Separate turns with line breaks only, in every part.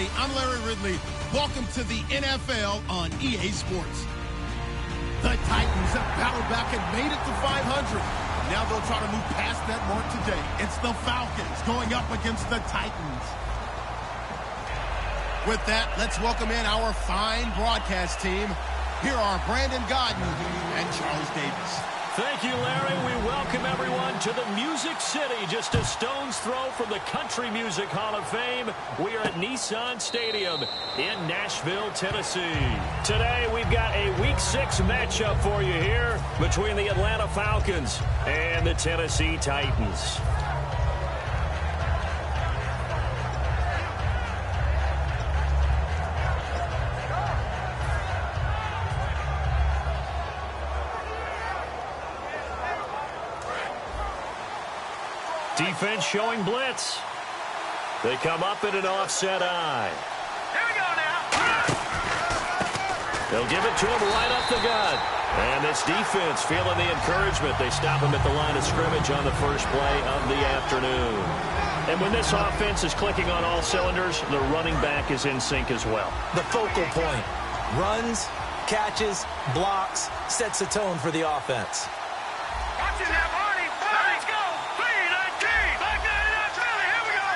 everybody. I'm Larry Ridley. Welcome to the NFL on EA Sports. The Titans have battled back and made it to 500. Now they'll try to move past that mark today. It's the Falcons going up against the Titans. With that, let's welcome in our fine broadcast team. Here are Brandon Godden and Charles Davis.
Thank you, Larry. We welcome everyone to the Music City, just a stone's throw from the Country Music Hall of Fame. We are at Nissan Stadium in Nashville, Tennessee. Today, we've got a Week 6 matchup for you here between the Atlanta Falcons and the Tennessee Titans. Defense showing blitz. They come up in an offset eye.
Here we go now.
They'll give it to him right up the gut. And this defense feeling the encouragement. They stop him at the line of scrimmage on the first play of the afternoon. And when this offense is clicking on all cylinders, the running back is in sync as well.
The focal point. Runs, catches, blocks, sets the tone for the offense.
Watch it now, Barney. Let's go. 3-19. Back there, here we go.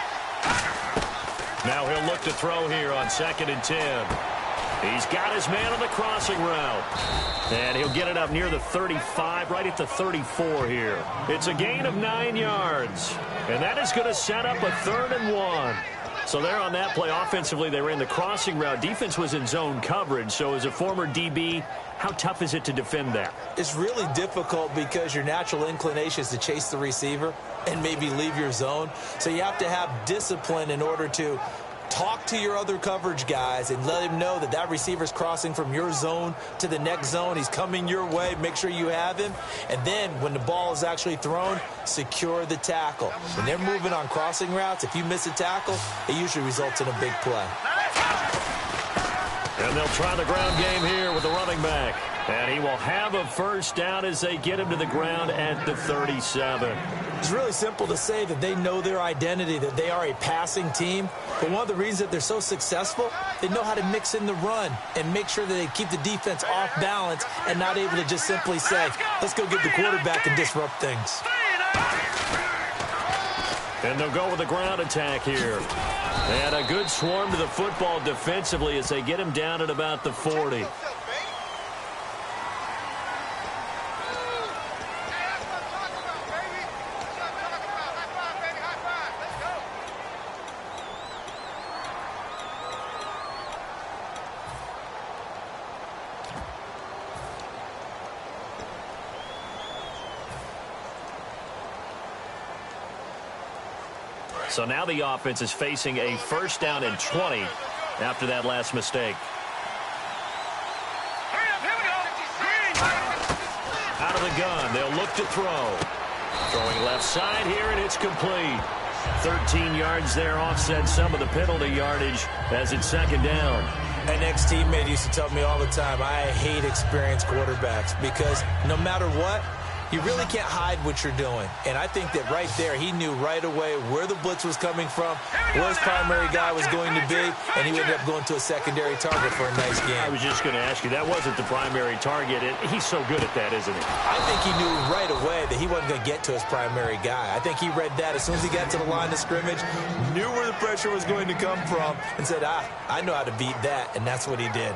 Now he'll look to throw here on 2nd and 10. He's got his man on the crossing route. And he'll get it up near the 35, right at the 34 here. It's a gain of 9 yards. And that is going to set up a 3rd and 1. So there on that play, offensively, they ran the crossing route. Defense was in zone coverage. So as a former DB, how tough is it to defend that?
It's really difficult because your natural inclination is to chase the receiver and maybe leave your zone. So you have to have discipline in order to talk to your other coverage guys and let him know that that receiver's crossing from your zone to the next zone. He's coming your way. Make sure you have him. And then when the ball is actually thrown, secure the tackle. When they're moving on crossing routes, if you miss a tackle, it usually results in a big play.
And they'll try the ground game here with the running back. And he will have a first down as they get him to the ground at the 37.
It's really simple to say that they know their identity, that they are a passing team. But one of the reasons that they're so successful, they know how to mix in the run and make sure that they keep the defense off balance and not able to just simply say, let's go get the quarterback and disrupt things.
And they'll go with the ground attack here. And a good swarm to the football defensively as they get him down at about the 40. So now the offense is facing a first down and 20 after that last mistake. Out of the gun, they'll look to throw. Throwing left side here, and it's complete. 13 yards there, offset some of the penalty yardage as it's 2nd down.
An ex-teammate used to tell me all the time, I hate experienced quarterbacks because no matter what, you really can't hide what you're doing. And I think that right there, he knew right away where the blitz was coming from, where his primary guy was going to be, and he ended up going to a secondary target for a nice game.
I was just going to ask you, that wasn't the primary target. He's so good at that, isn't he?
I think he knew right away that he wasn't going to get to his primary guy. I think he read that as soon as he got to the line of scrimmage, knew where the pressure was going to come from, and said, I know how to beat that, and that's what he did.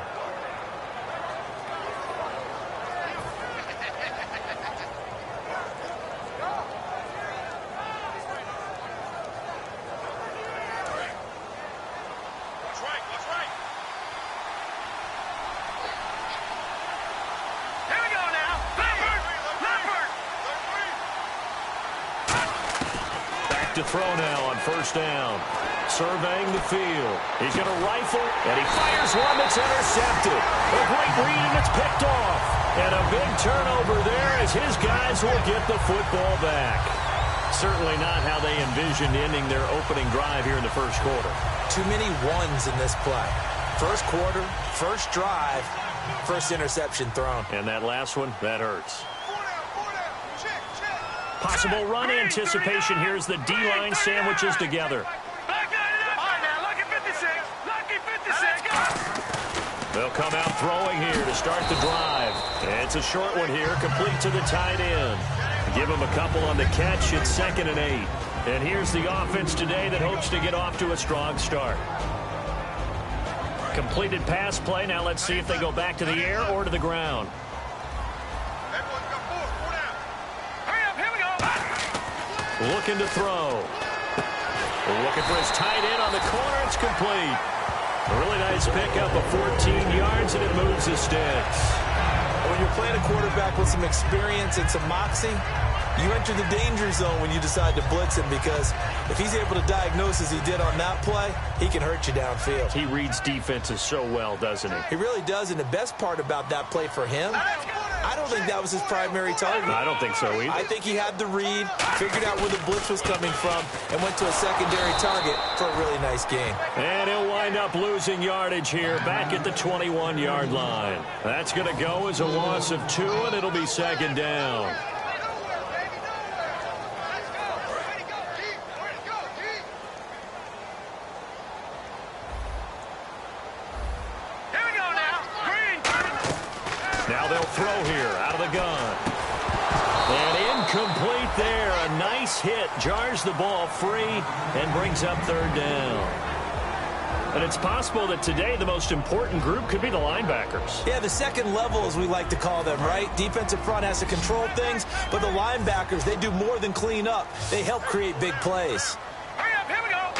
To throw now on first down. Surveying the field. He's going to rifle, and he fires one that's intercepted. A great read, and it's picked off. And a big turnover there as his guys will get the football back. Certainly not how they envisioned ending their opening drive here in the first quarter.
Too many ones in this play. First quarter, first drive, first interception thrown.
And that last one, that hurts. Possible run anticipation. Here's the D-line sandwiches together.
All right, now look at 56. Look
They'll come out throwing here to start the drive. It's a short one here, complete to the tight end. Give him a couple on the catch. It's 2nd and 8. And here's the offense today that hopes to get off to a strong start. Completed pass play. Now let's see if they go back to the air or to the ground. Looking to throw. Looking for his tight end on the corner. It's complete. A really nice pickup of 14 yards, and it moves the sticks.
When you're playing a quarterback with some experience and some moxie, you enter the danger zone when you decide to blitz him, because if he's able to diagnose as he did on that play, he can hurt you downfield.
He reads defenses so well, doesn't he?
He really does, and the best part about that play for him, I don't think that was his primary target.
I don't think so either.
I think he had the read, figured out where the blitz was coming from, and went to a secondary target for a really nice gain.
And he'll wind up losing yardage here back at the 21-yard line. That's going to go as a loss of 2, and it'll be 2nd down. Now they'll throw here out of the gun. And incomplete there. A nice hit. Jars the ball free and brings up 3rd down. And it's possible that today the most important group could be the linebackers.
Yeah, the second level, as we like to call them, right? Defensive front has to control things, but the linebackers, they do more than clean up. They help create big plays.
Here we go.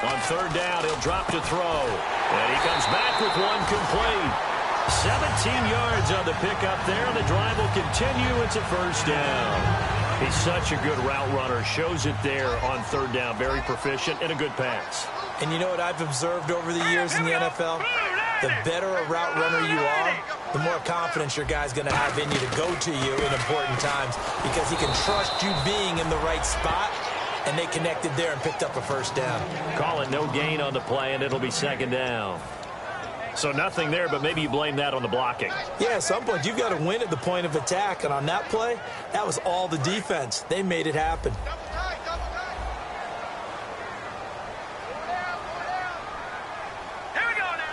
On 3rd down, he'll drop to throw. And he comes back with one complete. 17 yards on the pickup there, and the drive will continue. It's a 1st down. He's such a good route runner. Shows it there on 3rd down. Very proficient and a good pass.
And you know what I've observed over the years in the NFL? The better a route runner you are, the more confidence your guy's going to have in you to go to you in important times, because he can trust you being in the right spot, and they connected there and picked up a 1st down.
Call it no gain on the play, and it'll be 2nd down. So nothing there, but maybe you blame that on the blocking.
Yeah, at some point, you've got to win at the point of attack. And on that play, that was all the defense. They made it happen.
Here we go now.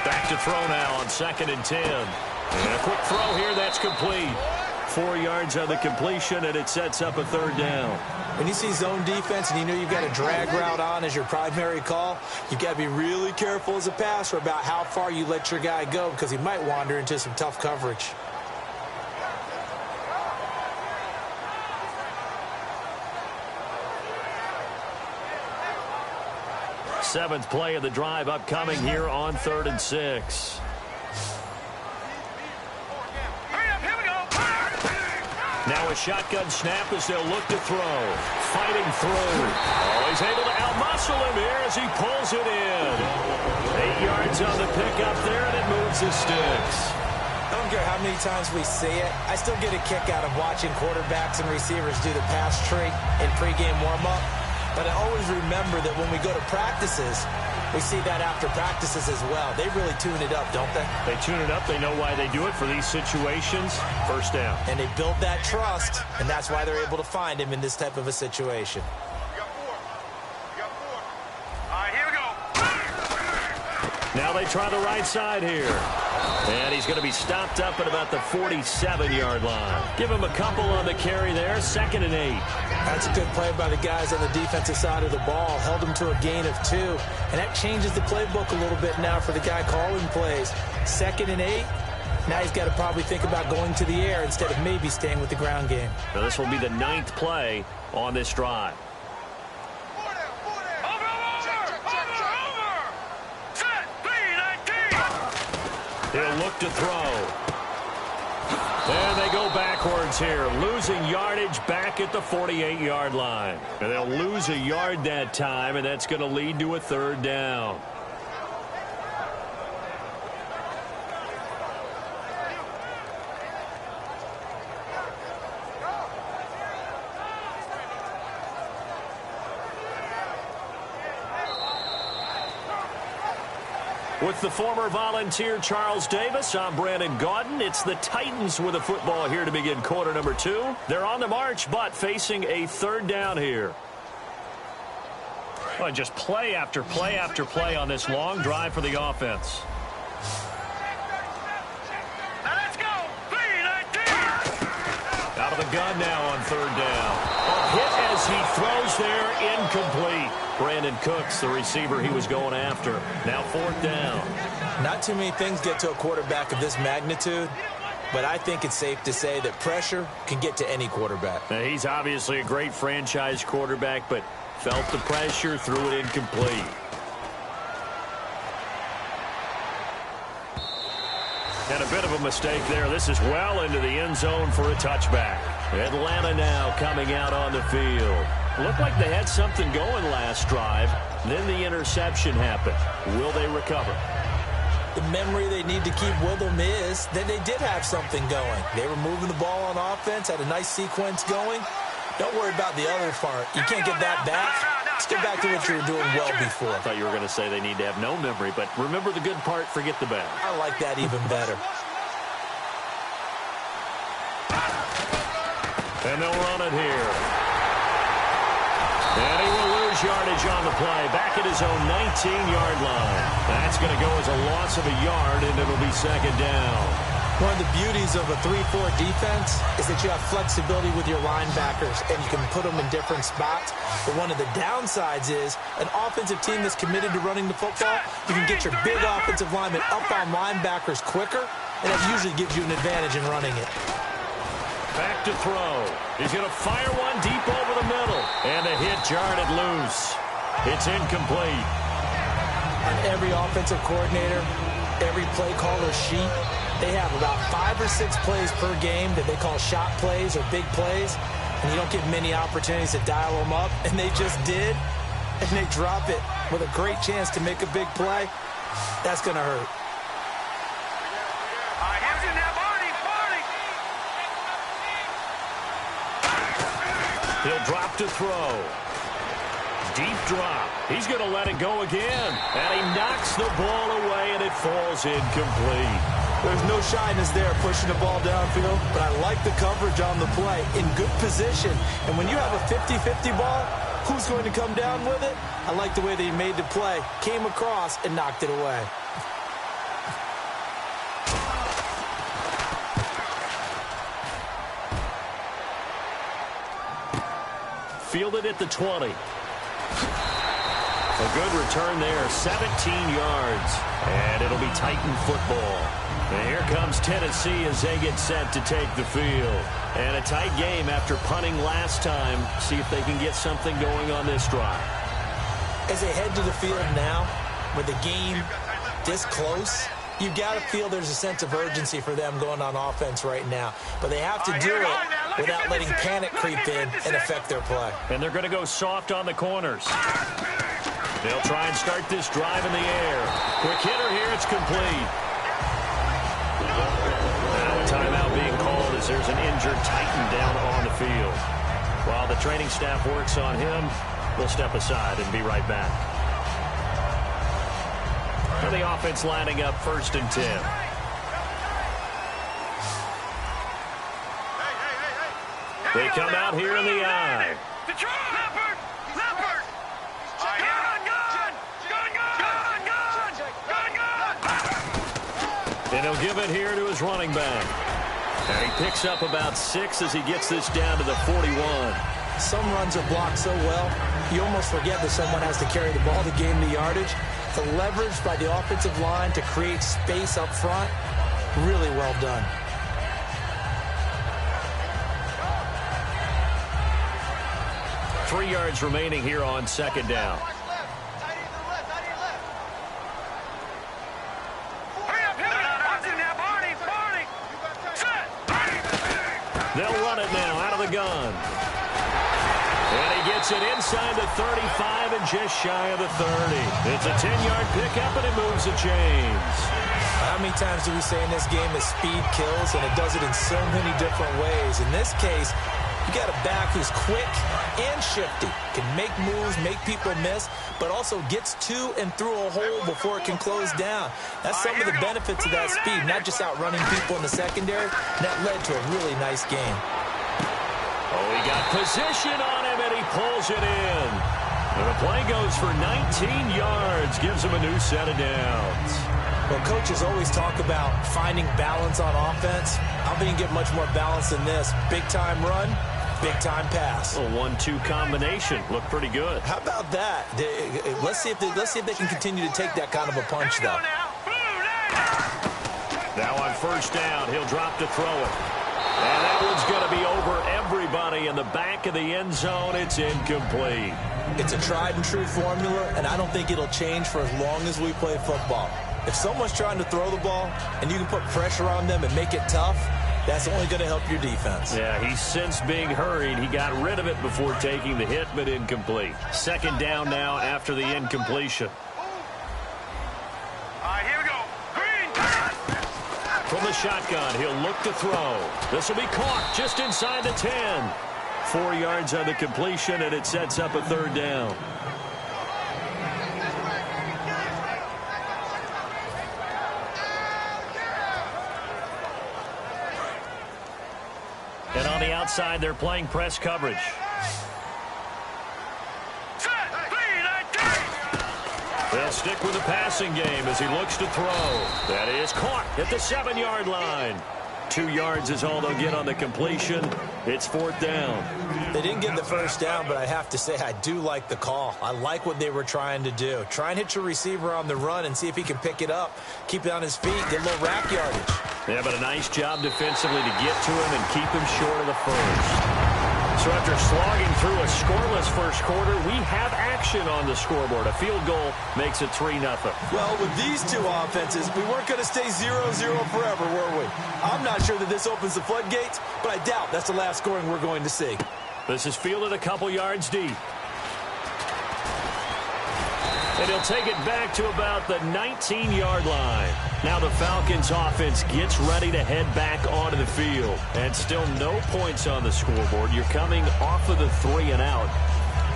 Back to throw now on 2nd and 10. And a quick throw here, that's complete. 4 yards on the completion, and it sets up a 3rd down.
When you see zone defense and you know you've got a drag route on as your primary call, you've got to be really careful as a passer about how far you let your guy go, because he might wander into some tough coverage.
Seventh play of the drive upcoming here on 3rd and 6. Now a shotgun snap as they'll look to throw. Fighting through. Oh, he's able to outmuscle him here as he pulls it in. 8 yards on the pickup there, and it moves the sticks.
I don't care how many times we see it. I still get a kick out of watching quarterbacks and receivers do the pass tree in pregame warm-up. But I always remember that when we go to practices, we see that after practices as well. They really tune it up, don't they?
They tune it up. They know why they do it for these situations. 1st down.
And they build that trust, and that's why they're able to find him in this type of a situation.
All right, here we go.
Now they try the right side here. And he's going to be stopped up at about the 47-yard line. Give him a couple on the carry there. 2nd and 8.
That's a good play by the guys on the defensive side of the ball. Held him to a gain of 2. And that changes the playbook a little bit now for the guy calling plays. 2nd and 8. Now he's got to probably think about going to the air instead of maybe staying with the ground game.
Now this will be the 9th play on this drive. He'll look to throw. And they go backwards here, losing yardage back at the 48-yard line. And they'll lose a yard that time, and that's going to lead to a 3rd down. With the former Volunteer Charles Davis, I'm Brandon Gaudin. It's the Titans with a football here to begin quarter number 2. They're on the march, but facing a 3rd down here. Well, just play after play after play on this long drive for the offense.
Now let's go. 3-19.
Out of the gun now on third down. A hit as he throws there, incomplete. Brandon Cooks, the receiver he was going after. Now fourth down.
Not too many things get to a quarterback of this magnitude, but I think it's safe to say that pressure can get to any quarterback.
Now, he's obviously a great franchise quarterback, but felt the pressure, threw it incomplete. And a bit of a mistake there. This is well into the end zone for a touchback. Atlanta now coming out on the field. Looked like they had something going last drive. Then the interception happened. Will they recover?
The memory they need to keep with them is that they did have something going. They were moving the ball on offense, had a nice sequence going. Don't worry about the other part. You can't get that back. Let's get back to what you were doing well before.
I thought you were going to say they need to have no memory, but remember the good part, forget the bad.
I like that even better.
And they'll run it here. And he will lose yardage on the play. Back at his own 19-yard line. That's going to go as a loss of a yard, and it'll be second down.
One of the beauties of a 3-4 defense is that you have flexibility with your linebackers, and you can put them in different spots. But one of the downsides is an offensive team that's committed to running the football, you can get your big offensive linemen up on linebackers quicker, and that usually gives you an advantage in running it.
Back to throw. He's going to fire one deep over the middle. And a hit jarred it loose. It's incomplete.
On every offensive coordinator, every play caller sheet, they have about 5 or 6 plays per game that they call shot plays or big plays. And you don't get many opportunities to dial them up. And they just did. And they drop it with a great chance to make a big play. That's going to hurt.
He'll drop to throw. Deep drop. He's going to let it go again. And he knocks the ball away, and it falls incomplete.
There's no shyness there pushing the ball downfield, but I like the coverage on the play. In good position. And when you have a 50-50 ball, who's going to come down with it? I like the way that he made the play. Came across and knocked it away.
Fielded at the 20. A good return there, 17 yards. And it'll be Titan football. And here comes Tennessee as they get set to take the field. And a tight game after punting last time. See if they can get something going on this drive.
As they head to the field now, with the game this close, you've got to feel there's a sense of urgency for them going on offense right now. But they have to do it without letting panic creep in and affect their play.
And they're going to go soft on the corners. They'll try and start this drive in the air. Quick hitter here, it's complete. Now a timeout being called as there's an injured Titan down on the field. While the training staff works on him, we'll step aside and be right back. For the offense lining up 1st and 10. They come out here in the eye.
Leopard! Leopard!
And he'll give it here to his running back. And he picks up about 6 as he gets this down to the 41.
Some runs are blocked so well, you almost forget that someone has to carry the ball to gain the yardage. The leverage by the offensive line to create space up front, really well done.
Three yards remaining here on 2nd down. They'll run it now out of the gun. And he gets it inside the 35 and just shy of the 30. It's a 10-yard pickup, and it moves the chains.
How many times do we say in this game that speed kills, and it does it in so many different ways? In this case, you got a back who's quick and shifty, can make moves, make people miss, but also gets to and through a hole before it can close down. That's some of the benefits of that speed, not just outrunning people in the secondary. That led to a really nice game.
Oh, he got position on him, and he pulls it in. And the play goes for 19 yards, gives him a new set of downs.
Well, coaches always talk about finding balance on offense. I don't think you can get much more balance than this. Big-time run, big-time pass.
A 1-2 combination. Looked pretty good.
How about that? Let's see if they can continue to take that kind of a punch, though.
Now on first down, he'll drop to throw it. And that one's going to be over everybody in the back of the end zone. It's incomplete.
It's a tried-and-true formula, and I don't think it'll change for as long as we play football. If someone's trying to throw the ball and you can put pressure on them and make it tough, that's only going to help your defense.
Yeah, he's since being hurried. He got rid of it before taking the hit, but incomplete. Second down now after the incompletion.
Here we go. Green.
From the shotgun, he'll look to throw. This will be caught just inside the 10. 4 yards on the completion, and it sets up a third down. And on the outside, they're playing press coverage. They'll stick with the passing game as he looks to throw. That is caught at the 7-yard line. 2 yards is all they'll get on the completion. It's fourth down.
They didn't get the first down, but I have to say I do like the call. I like what they were trying to do. Try and hit your receiver on the run and see if he can pick it up, keep it on his feet, get a little rack yardage.
Yeah, but a nice job defensively to get to him and keep him short of the first. So after slogging through a scoreless first quarter, we have action on the scoreboard. A field goal makes it 3-0.
Well, with these two offenses, we weren't going to stay 0-0 forever, were we? I'm not sure that this opens the floodgates, but I doubt that's the last scoring we're going to see.
This is fielded a couple yards deep. And he'll take it back to about the 19-yard line. Now the Falcons offense gets ready to head back onto the field. And still no points on the scoreboard. You're coming off of the 3-and-out.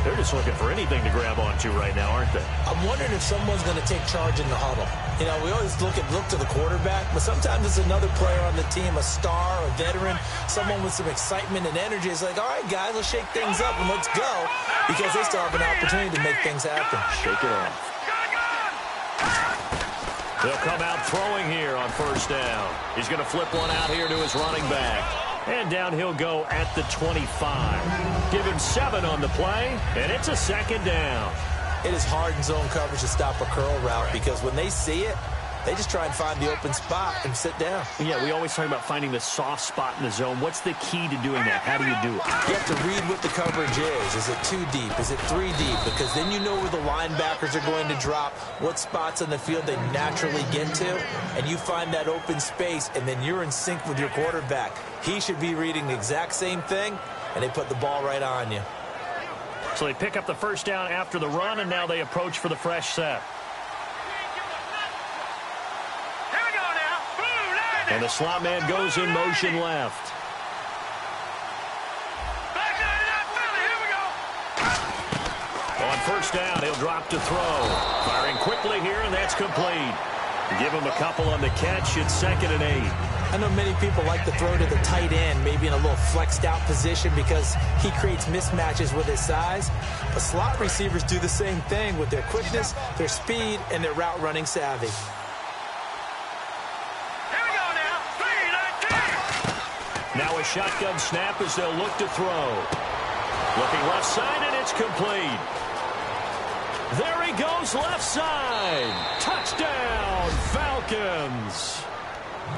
They're just looking for anything to grab onto right now, aren't they?
I'm wondering if someone's going to take charge in the huddle. You know, we always look to the quarterback, but sometimes it's another player on the team, a star, a veteran, someone with some excitement and energy. It's like, all right, guys, let's shake things up and let's go, because they still have an opportunity to make things happen.
Shake it off. They'll come out throwing here on first down. He's going to flip one out here to his running back. And down he'll go at the 25. Give him 7 on the play, and it's a second down.
It is hard in zone coverage to stop a curl route because when they see it, they just try and find the open spot and sit down.
Yeah, we always talk about finding the soft spot in the zone. What's the key to doing that? How do you do it?
You have to read what the coverage is. Is it 2 deep? Is it 3 deep? Because then you know where the linebackers are going to drop, what spots on the field they naturally get to, and you find that open space, and then you're in sync with your quarterback. He should be reading the exact same thing, and they put the ball right on you.
So they pick up the first down after the run, and now they approach for the fresh set. And the slot man goes in motion left. On first down, he'll drop to throw. Firing quickly here, and that's complete. Give him a couple on the catch. It's 2nd and 8.
I know many people like to throw to the tight end, maybe in a little flexed out position because he creates mismatches with his size. But slot receivers do the same thing with their quickness, their speed, and their route running savvy.
Now a shotgun snap as they'll look to throw. Looking left side, and it's complete. There he goes left side. Touchdown, Falcons.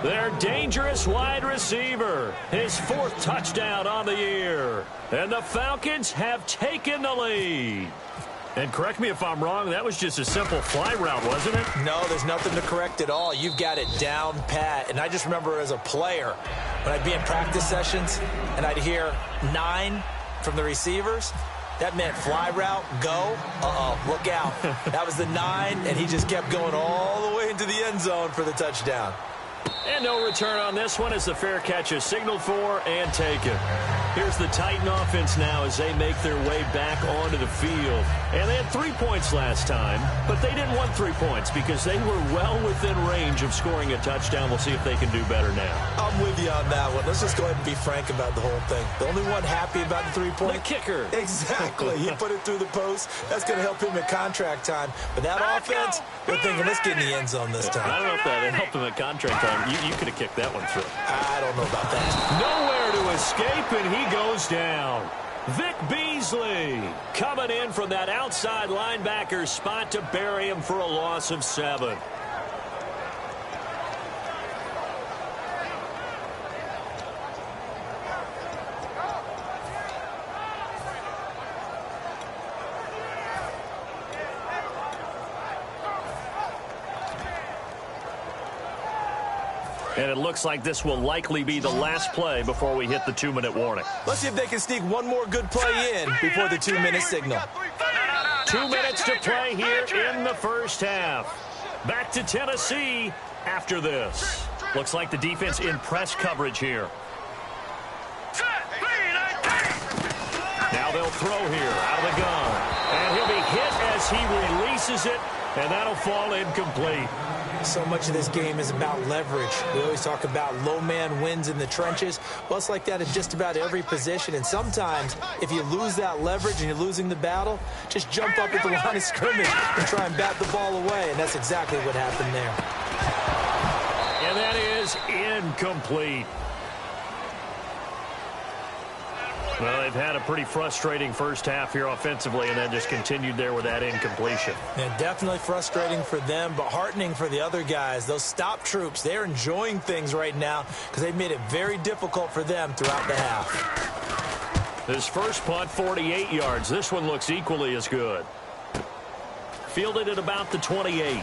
Their dangerous wide receiver. His 4th touchdown on the year. And the Falcons have taken the lead. And correct me if I'm wrong, that was just a simple fly route, wasn't it?
No, there's nothing to correct at all. You've got it down pat. And I just remember as a player, when I'd be in practice sessions and I'd hear 9 from the receivers, that meant fly route, go, look out. That was the 9, and he just kept going all the way into the end zone for the touchdown.
And no return on this one as the fair catch is signaled for and taken. Here's the Titan offense now as they make their way back onto the field. And they had 3 points last time, but they didn't want 3 points because they were well within range of scoring a touchdown. We'll see if they can do better now.
I'm with you on that one. Let's just go ahead and be frank about the whole thing. The only one happy about the 3-point.
The kicker.
Exactly. He put it through the post. That's going to help him at contract time. But that offense, they're thinking, let's get in the end zone this time.
I don't know if that helped him at contract time. You could have kicked that one through.
I don't know about that.
Nowhere to escape, and he goes down. Vic Beasley coming in from that outside linebacker spot to bury him for a loss of 7. And it looks like this will likely be the last play before we hit the 2-minute warning.
Let's see if they can sneak one more good play in before the 2-minute signal.
2 minutes to play here in the first half. Back to Tennessee after this. Looks like the defense in press coverage here. Now they'll throw here out of the gun. And he'll be hit as he releases it, and that'll fall incomplete.
So much of this game is about leverage. We always talk about low man wins in the trenches. Well, it's like that in just about every position. And sometimes, if you lose that leverage and you're losing the battle, just jump up at the line of scrimmage and try and bat the ball away. And that's exactly what happened there.
And that is incomplete. Well, they've had a pretty frustrating first half here offensively, and then just continued there with that incompletion.
And definitely frustrating for them, but heartening for the other guys. Those stop troops, they're enjoying things right now because they've made it very difficult for them throughout the half.
His first punt, 48 yards. This one looks equally as good. Fielded at about the 28.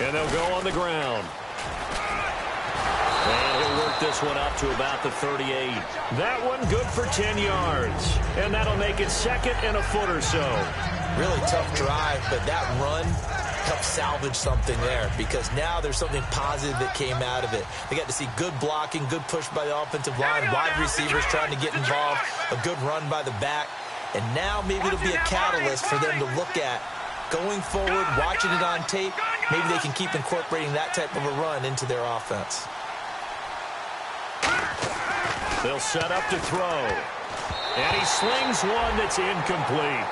And they'll go on the ground. And he'll work this one up to about the 38. That one good for 10 yards. And that'll make it second and a foot or so.
Really tough drive, but that run helped salvage something there because now there's something positive that came out of it. They got to see good blocking, good push by the offensive line, wide receivers trying to get involved, a good run by the back. And now maybe it'll be a catalyst for them to look at going forward, watching it on tape. Maybe they can keep incorporating that type of a run into their offense.
They'll set up to throw. And he slings one that's incomplete.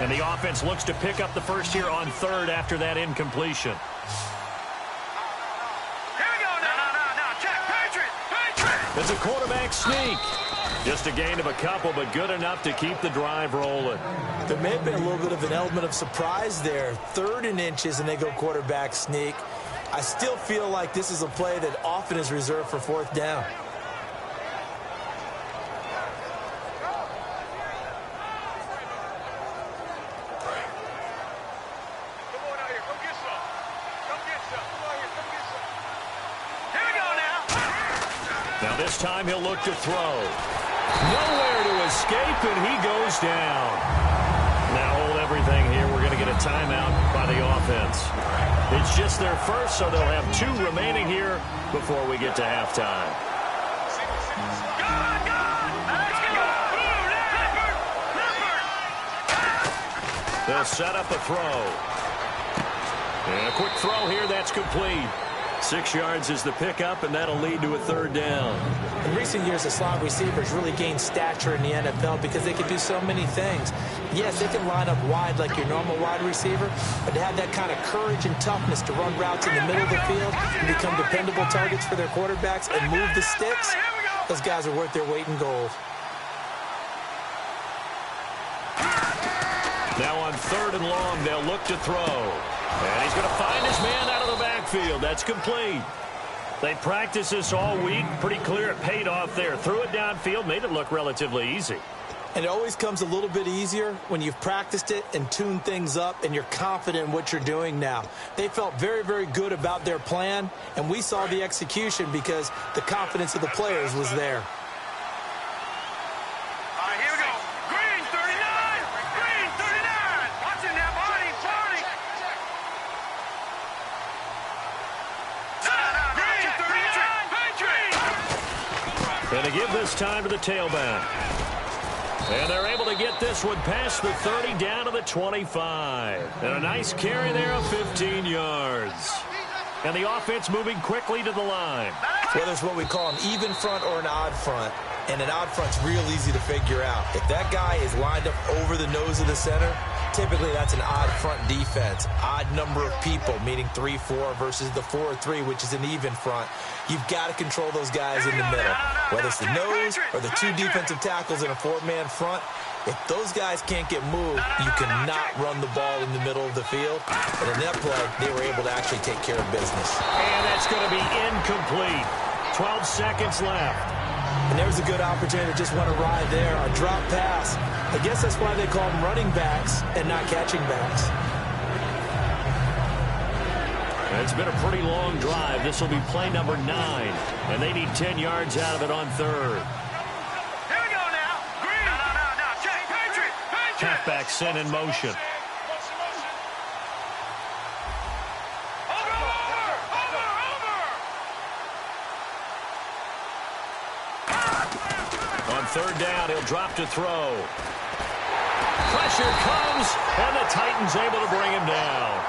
And the offense looks to pick up the first here on third after that incompletion. It's a quarterback sneak. Just a gain of a couple, but good enough to keep the drive rolling.
There may have been a little bit of an element of surprise there. 3rd and inches, and they go quarterback sneak. I still feel like this is a play that often is reserved for 4th down.
Now this time he'll look to throw. Nowhere to escape, and he goes down. Now hold everything here. We're going to get a timeout by the offense. It's just their first, so they'll have 2 remaining here before we get to halftime. They'll set up a throw. And a quick throw here, that's complete. 6 yards is the pickup, and that'll lead to a 3rd down.
In recent years, the slot receivers really gained stature in the NFL because they can do so many things. Yes, they can line up wide like your normal wide receiver, but to have that kind of courage and toughness to run routes in the middle of the field and become dependable targets for their quarterbacks and move the sticks, those guys are worth their weight in gold.
Now on 3rd and long, they'll look to throw. And he's going to find his man out of the backfield. That's complete. They practiced this all week. Pretty clear it paid off there. Threw it downfield, made it look relatively easy.
And it always comes a little bit easier when you've practiced it and tuned things up and you're confident in what you're doing now. They felt very, very good about their plan, and we saw the execution because the confidence of the players was there.
All right, here we go. Green 39. Green 39. Watching that body.
Green 39. Green. And to give this time to the tailback. And they're able to get this one past the 30 down to the 25. And a nice carry there of 15 yards. And the offense moving quickly to the line.
Whether it's what we call an even front or an odd front, and an odd front's real easy to figure out. If that guy is lined up over the nose of the center, typically that's an odd front defense. Odd number of people, meaning 3-4 versus the 4-3, which is an even front. You've got to control those guys in the middle. Whether it's the nose or the 2 defensive tackles in a 4-man front, if those guys can't get moved, you cannot run the ball in the middle of the field. And in that play, they were able to actually take care of business.
And that's going to be incomplete. 12 seconds left.
And there's a good opportunity to just want to ride there. A drop pass. I guess that's why they call them running backs and not catching backs.
It's been a pretty long drive. This will be play number 9. And they need 10 yards out of it on 3rd.
Here we go now. Green. No. Check. Patriot.
Halfback sent in motion. On 3rd down, he'll drop to throw. Pressure comes, and the Titans able to bring him down.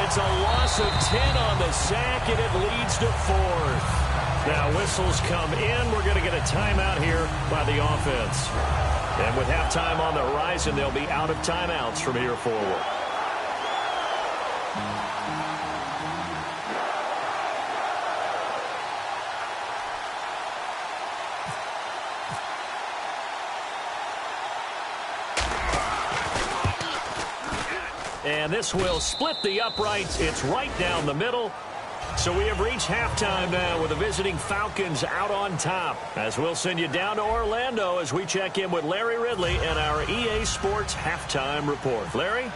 It's a loss of 10 on the sack, and it leads to 4th. Now whistles come in. We're going to get a timeout here by the offense. And with halftime on the horizon, they'll be out of timeouts from here forward. And this will split the uprights. It's right down the middle. So we have reached halftime now with the visiting Falcons out on top. As we'll send you down to Orlando as we check in with Larry Ridley and our EA Sports halftime report. Larry?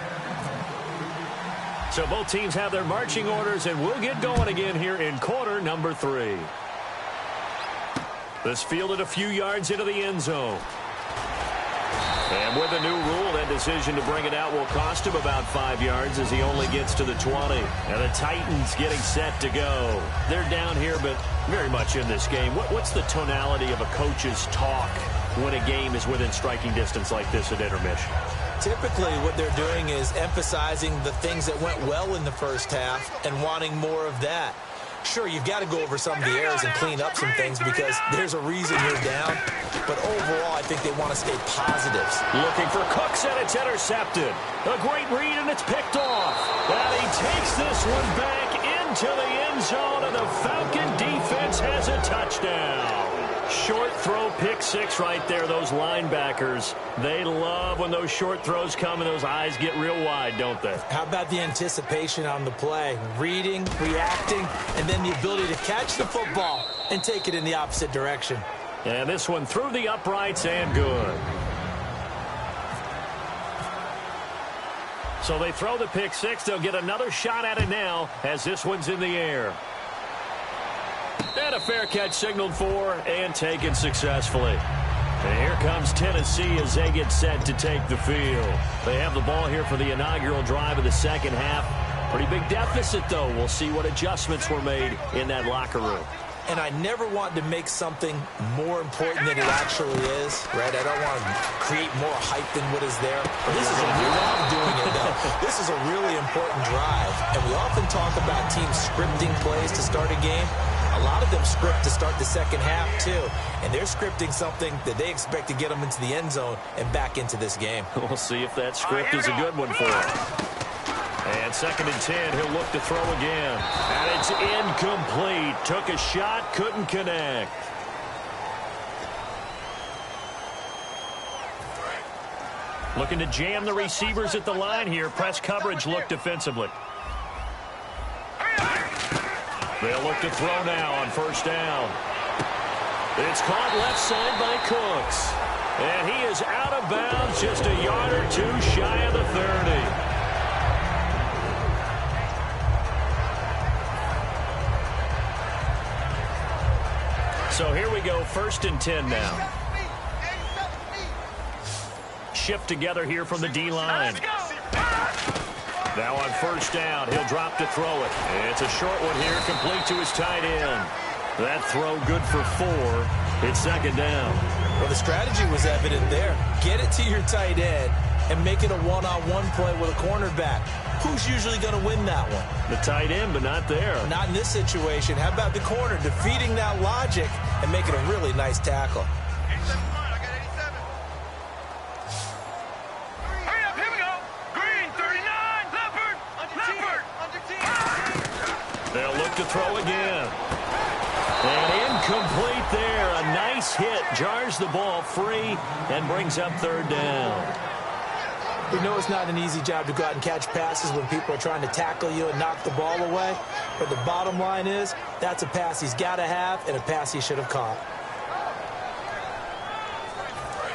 So both teams have their marching orders, and we'll get going again here in quarter number 3. This fielded a few yards into the end zone. And with a new rule, that decision to bring it out will cost him about 5 yards as he only gets to the 20. And the Titans getting set to go. They're down here, but very much in this game. What's the tonality of a coach's talk when a game is within striking distance like this at intermission?
Typically, what they're doing is emphasizing the things that went well in the first half and wanting more of that. Sure, you've got to go over some of the errors and clean up some things because there's a reason you're down. But overall, I think they want to stay positives.
Looking for Cooks, and it's intercepted. A great read, and it's picked off. And he takes this one back into the end zone, and the Falcon defense has a touchdown. Short throw, pick 6 right there. Those linebackers, they love when those short throws come and those eyes get real wide, don't they?
How about the anticipation on the play? Reading, reacting, and then the ability to catch the football and take it in the opposite direction.
And this one through the uprights and good. So they throw the pick 6. They'll get another shot at it now as this one's in the air. And a fair catch signaled for and taken successfully. And here comes Tennessee as they get set to take the field. They have the ball here for the inaugural drive of the second half. Pretty big deficit, though. We'll see what adjustments were made in that locker room.
And I never want to make something more important than it actually is, right? I don't want to create more hype than what is there. This is a love doing it, though. This is a really important drive. And we often talk about teams scripting plays to start a game. A lot of them script to start the second half, too. And they're scripting something that they expect to get them into the end zone and back into this game.
We'll see if that script is a good one for them. And 2nd and 10, he'll look to throw again. And it's incomplete. Took a shot, couldn't connect. Looking to jam the receivers at the line here. Press coverage look defensively. They'll look to throw now on first down. It's caught left side by Cooks. And he is out of bounds just a yard or two shy of the 30. So here we go, 1st and 10 now. Shift together here from the D-line. Now on first down, he'll drop to throw it. It's a short one here, complete to his tight end. That throw good for 4. It's 2nd down.
Well, the strategy was evident there. Get it to your tight end and make it a one-on-one play with a cornerback. Who's usually going to win that one?
The tight end, but not there.
Not in this situation. How about the corner defeating that logic and making a really nice tackle?
87 I got 87. Hurry up, here we go. Green, 39. Leopard. Under 10.
They'll look to throw again. And incomplete there. A nice hit. Jars the ball free and brings up 3rd down.
We know it's not an easy job to go out and catch passes when people are trying to tackle you and knock the ball away. But the bottom line is, that's a pass he's got to have and a pass he should have caught.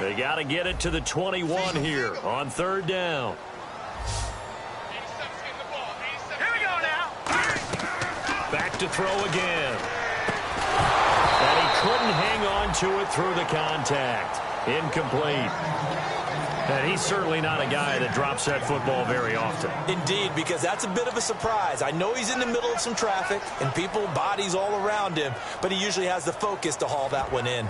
They got to get it to the 21 here on 3rd down.
Here we go now.
Back to throw again. And he couldn't hang on to it through the contact. Incomplete. And he's certainly not a guy that drops that football very often.
Indeed, because that's a bit of a surprise. I know he's in the middle of some traffic and people, bodies all around him, but he usually has the focus to haul that one in.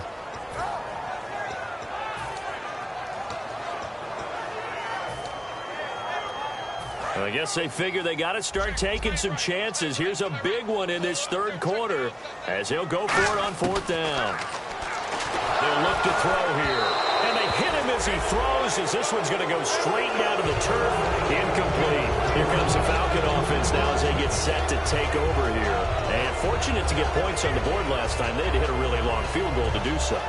I guess they figure they got to start taking some chances. Here's a big one in this 3rd quarter as he'll go for it on 4th down. They'll look to throw here. And they hit him as he throws, as this one's going to go straight down to the turf. Incomplete. Here comes the Falcon offense now as they get set to take over here. And fortunate to get points on the board last time. They had to hit a really long field goal to do so.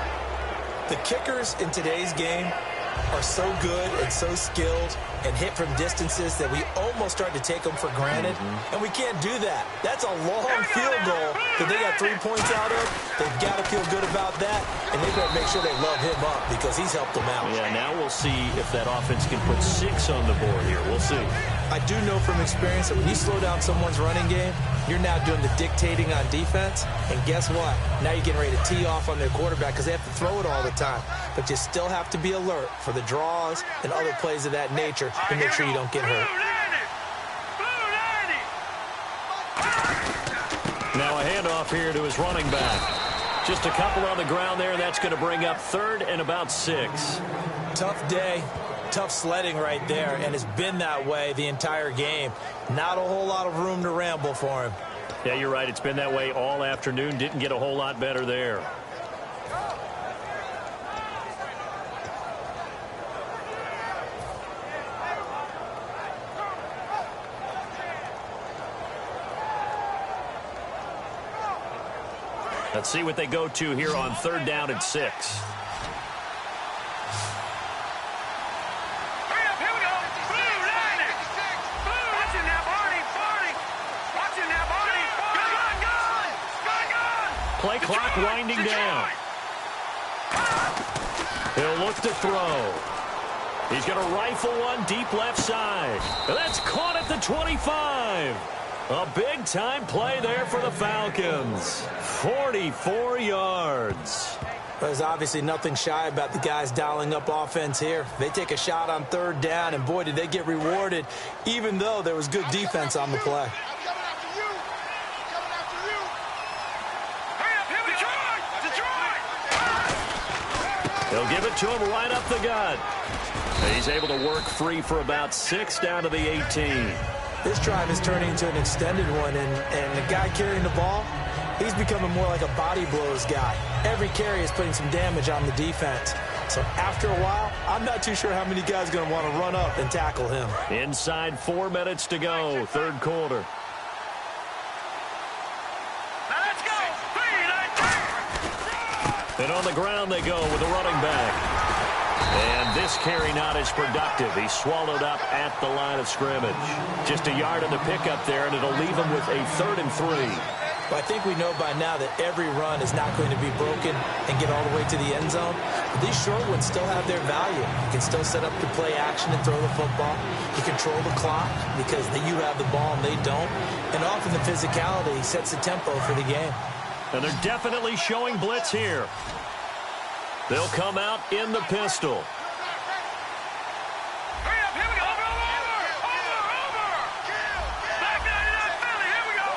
The kickers in today's game are so good and so skilled and hit from distances that we almost start to take them for granted. And we can't do that. That's a long field goal that they got 3 points out of. They've got to feel good about that, and they better make sure they love him up because he's helped them out.
Yeah, now we'll see if that offense can put 6 on the board here. We'll see.
I do know from experience that when you slow down someone's running game, you're now doing the dictating on defense. And guess what? Now you're getting ready to tee off on their quarterback because they have to throw it all the time. But you still have to be alert for the draws and other plays of that nature to make sure you don't get hurt.
Now a handoff here to his running back. Just a couple on the ground there. That's going to bring up 3rd and about 6.
Tough day. Tough sledding right there, and it's been that way the entire game. Not a whole lot of room to ramble for him.
Yeah, you're right. It's been that way all afternoon. Didn't get a whole lot better there. Let's see what they go to here on 3rd down and 6. Play clock winding down. He'll look to throw. He's going to rifle one deep left side. And that's caught at the 25. A big-time play there for the Falcons. 44 yards.
There's obviously nothing shy about the guys dialing up offense here. They take a shot on 3rd down, and boy, did they get rewarded, even though there was good defense on the play.
They'll give it to him right up the gut. He's able to work free for about 6 down to the 18.
This drive is turning into an extended one, and the guy carrying the ball, he's becoming more like a body blows guy. Every carry is putting some damage on the defense. So after a while, I'm not too sure how many guys are going to want to run up and tackle him.
Inside 4 minutes to go, 3rd quarter. And on the ground they go with the running back. And this carry not as productive. He's swallowed up at the line of scrimmage. Just a yard on the pickup there, and it'll leave him with a 3rd and 3.
Well, I think we know by now that every run is not going to be broken and get all the way to the end zone. But these short ones still have their value. You can still set up to play action and throw the football. You control the clock because you have the ball and they don't. And often the physicality sets the tempo for the game.
And they're definitely showing blitz here. They'll come out in the pistol.
Hurry up, here we go. Over. Back 99 Philly, here we go.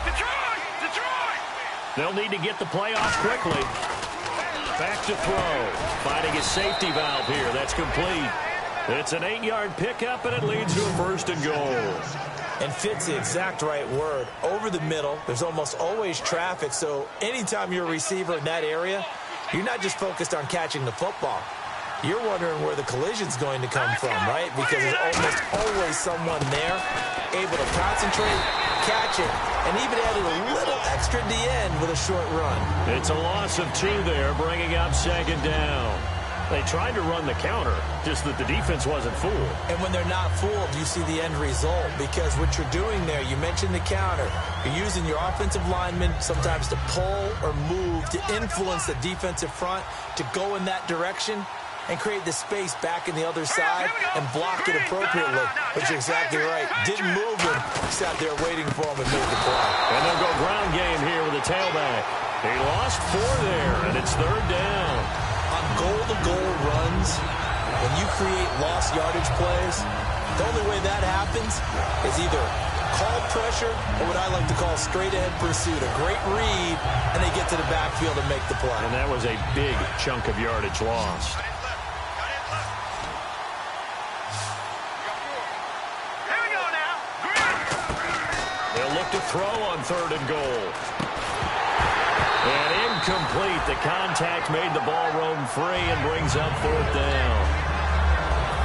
Detroit.
They'll need to get the play off quickly. Back to throw. Finding his safety valve here. That's complete. It's an 8-yard pickup, and it leads to a 1st and goal.
And fits the exact right word. Over the middle, there's almost always traffic, so anytime you're a receiver in that area, you're not just focused on catching the football. You're wondering where the collision's going to come from, right? Because there's almost always someone there able to concentrate, catch it, and even added a little extra at the end with a short run.
It's a loss of 2 there, bringing up 2nd down. They tried to run the counter, just that the defense wasn't fooled.
And when they're not fooled, you see the end result. Because what you're doing there, you mentioned the counter. You're using your offensive linemen sometimes to pull or move, to influence the defensive front, to go in that direction and create the space back in the other side and block it appropriately. But you're exactly right. Didn't move him. Sat there waiting for him and made the play.
And they'll go ground game here with a tailback. He lost 4 there, and it's 3rd down.
On goal-to-goal runs, when you create lost yardage plays, the only way that happens is either called pressure or what I like to call straight-ahead pursuit. A great read, and they get to the backfield and make the play.
And that was a big chunk of yardage lost.
Here we go now.
They'll look to throw on 3rd and goal. And incomplete. The contact made the ball roam free and brings up 4th down.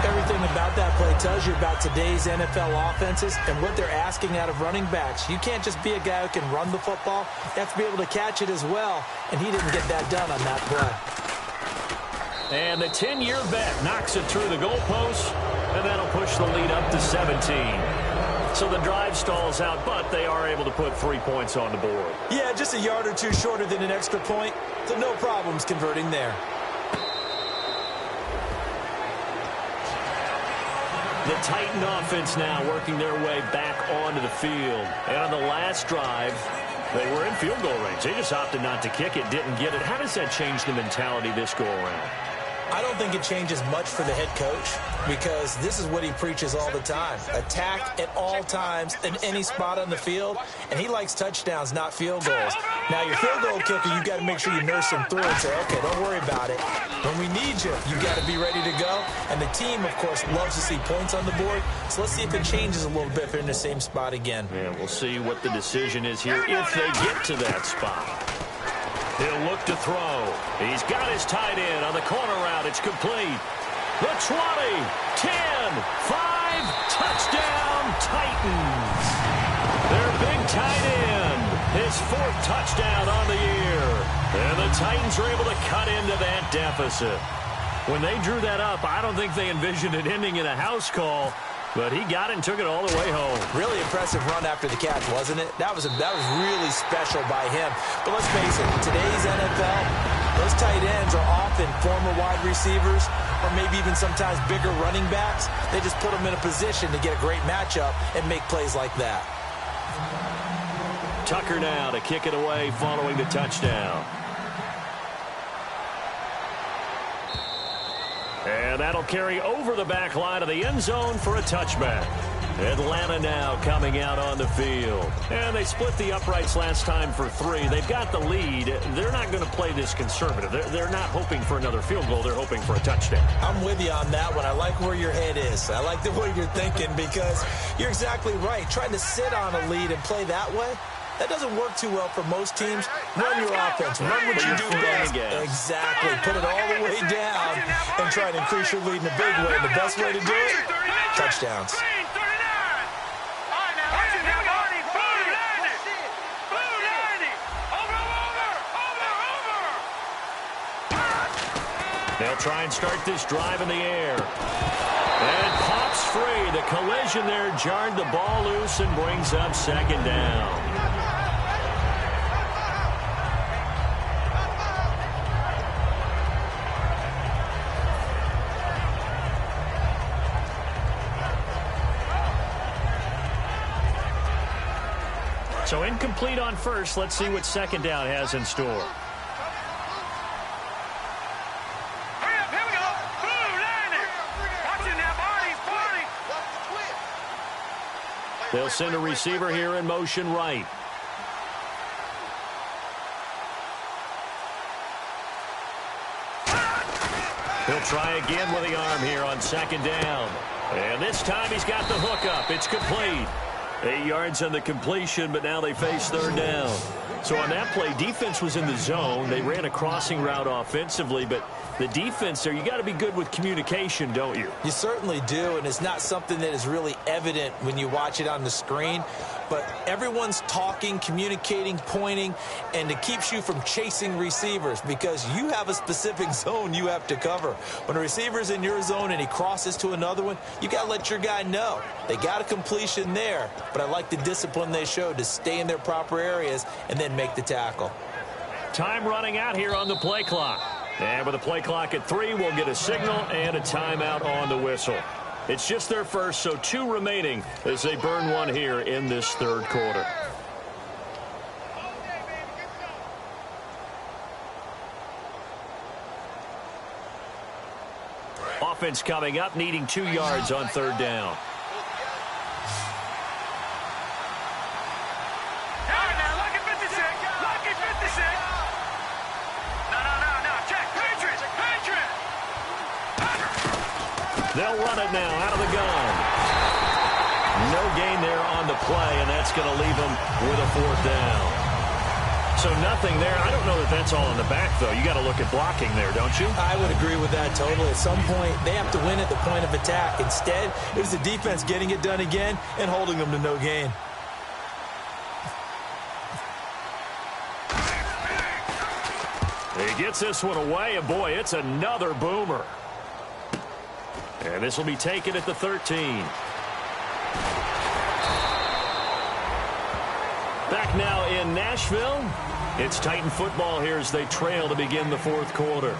Everything about that play tells you about today's NFL offenses and what they're asking out of running backs. You can't just be a guy who can run the football. You have to be able to catch it as well, and he didn't get that done on that play.
And the 10-year bet knocks it through the goalpost, and that'll push the lead up to 17. So the drive stalls out, but they are able to put 3 points on the board.
Yeah, just a yard or 2 shorter than an extra point, so no problems converting there.
The Titan offense now working their way back onto the field. And on the last drive, they were in field goal range. They just opted not to kick it, didn't get it. How does that change the mentality this go-around?
I don't think it changes much for the head coach because this is what he preaches all the time. Attack at all times in any spot on the field, and he likes touchdowns, not field goals. Now, your field goal kicker, you got to make sure you nurse him through and say, okay, don't worry about it. When we need you, you got to be ready to go. And the team, of course, loves to see points on the board. So let's see if it changes a little bit if they're in the same spot again.
Yeah, we'll see what the decision is here if they get to that spot. He'll look to throw. He's got his tight end on the corner route. It's complete. The 20, 10, 5, touchdown Titans. Their big tight end, his 4th touchdown on the year. And the Titans are able to cut into that deficit. When they drew that up, I don't think they envisioned it ending in a house call. But he got it and took it all the way home.
Really impressive run after the catch, wasn't it? That was really special by him. But let's face it, in today's NFL, those tight ends are often former wide receivers or maybe even sometimes bigger running backs. They just put them in a position to get a great matchup and make plays like that.
Tucker now to kick it away following the touchdown. And that'll carry over the back line of the end zone for a touchback. Atlanta now coming out on the field. And they split the uprights last time for 3. They've got the lead. They're not going to play this conservative. They're not hoping for another field goal. They're hoping for a touchdown.
I'm with you on that one. I like where your head is. I like the way you're thinking because you're exactly right. Trying to sit on a lead and play that way, that doesn't work too well for most teams. Run your offense. Run what you do best. Exactly. Put it all the way down and try to increase your lead in a big way. And the best way to do it, touchdowns.
They'll try and start this drive in the air. And pops free. The collision there jarred the ball loose and brings up second down. So incomplete on first. Let's see what second down has in store. They'll send a receiver here in motion right. He'll try again with the arm here on second down. And this time he's got the hook up. It's complete. 8 yards on the completion, but now they face third down. So on that play, defense was in the zone. They ran a crossing route offensively, but the defense there, you got to be good with communication, don't you?
You certainly do, and it's not something that is really evident when you watch it on the screen. But everyone's talking, communicating, pointing, and it keeps you from chasing receivers because you have a specific zone you have to cover. When a receiver's in your zone and he crosses to another one, you got to let your guy know. They got a completion there, but I like the discipline they showed to stay in their proper areas and then make the tackle.
Time running out here on the play clock. And with the play clock at 3, we'll get a signal and a timeout on the whistle. It's just their first, so 2 remaining as they burn one here in this third quarter. Offense coming up, needing 2 yards on third down. They'll run it now out of the gun. No gain there on the play, and that's going to leave them with a fourth down. So nothing there. I don't know that that's all in the back, though. You got to look at blocking there, don't you?
I would agree with that totally. At some point, they have to win at the point of attack. Instead, it was the defense getting it done again and holding them to no gain.
He gets this one away, and boy, it's another boomer. And this will be taken at the 13. Back now in Nashville. It's Titan football here as they trail to begin the fourth quarter.